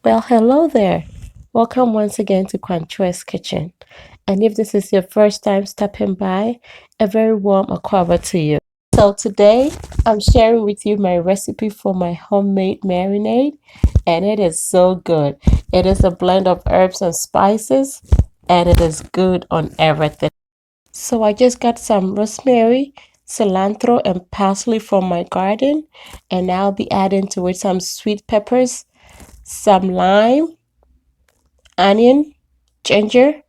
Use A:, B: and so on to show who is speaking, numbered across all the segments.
A: Well, hello there. Welcome once again to Quantua's Kitchen. And if this is your first time stopping by, a very warm akwa to you. So today I'm sharing with you my recipe for my homemade marinade, and it is so good. It is a blend of herbs and spices, and it is good on everything. So I just got some rosemary, cilantro, and parsley from my garden, and I'll be adding to it some sweet peppers, some lime, onion, ginger,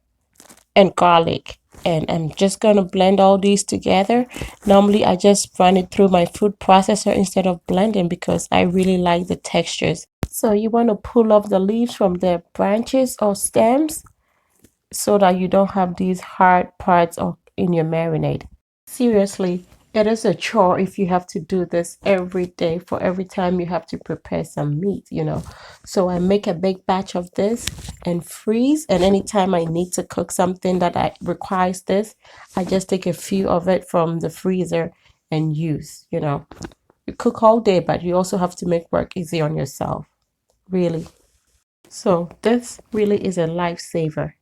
A: and garlic. And I'm just going to blend all these together. Normally, I just run it through my food processor instead of blending because I really like the textures. So you want to pull off the leaves from the branches or stems so that you don't have these hard parts in your marinade. Seriously, it is a chore if you have to do this every day for every time you have to prepare some meat. So I make a big batch of this and freeze. And anytime I need to cook something that requires this, I just take a few of it from the freezer and use. You cook all day, but you also have to make work easy on yourself. Really. So this really is a lifesaver.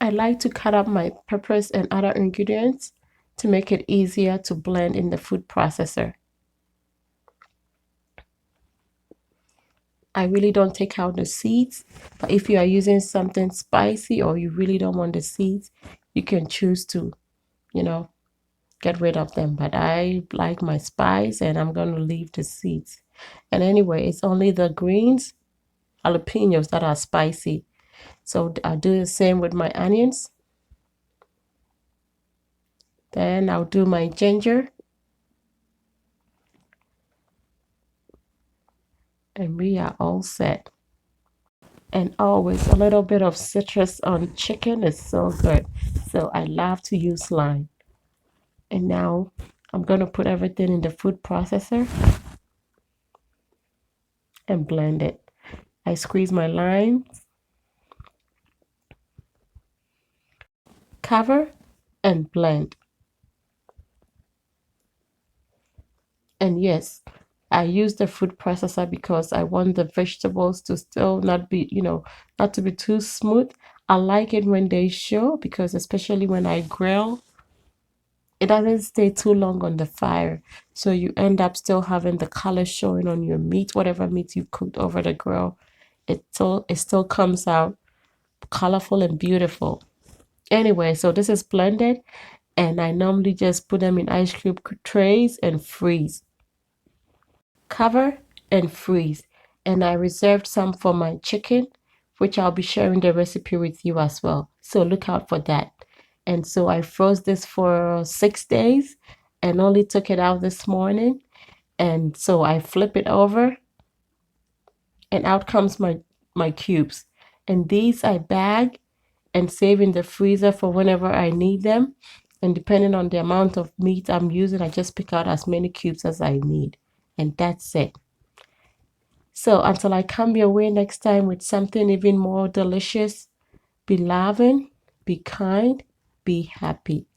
A: I like to cut up my peppers and other ingredients to make it easier to blend in the food processor. I really don't take out the seeds, but if you are using something spicy or you really don't want the seeds, you can choose to, you know, get rid of them. But I like my spice and I'm going to leave the seeds. And anyway, it's only the greens, jalapenos that are spicy. So I'll do the same with my onions. Then I'll do my ginger. And we are all set. And always a little bit of citrus on chicken is so good. So I love to use lime. And now I'm going to put everything in the food processor and blend it. I squeeze my lime, cover, and blend. And yes, I use the food processor because I want the vegetables to still not be, not to be too smooth. I like it when they show because especially when I grill, it doesn't stay too long on the fire. So you end up still having the color showing on your meat, whatever meat you cooked over the grill. It still comes out colorful and beautiful. Anyway, so this is blended and I normally just put them in ice cube trays and freeze. Cover and freeze. And I reserved some for my chicken, which I'll be sharing the recipe with you as well. So look out for that. And so I froze this for 6 days and only took it out this morning. And so I flip it over and out comes my cubes. And these I bag and save in the freezer for whenever I need them. And depending on the amount of meat I'm using, I just pick out as many cubes as I need. And that's it. So until I come your way next time with something even more delicious, be loving, be kind, be happy.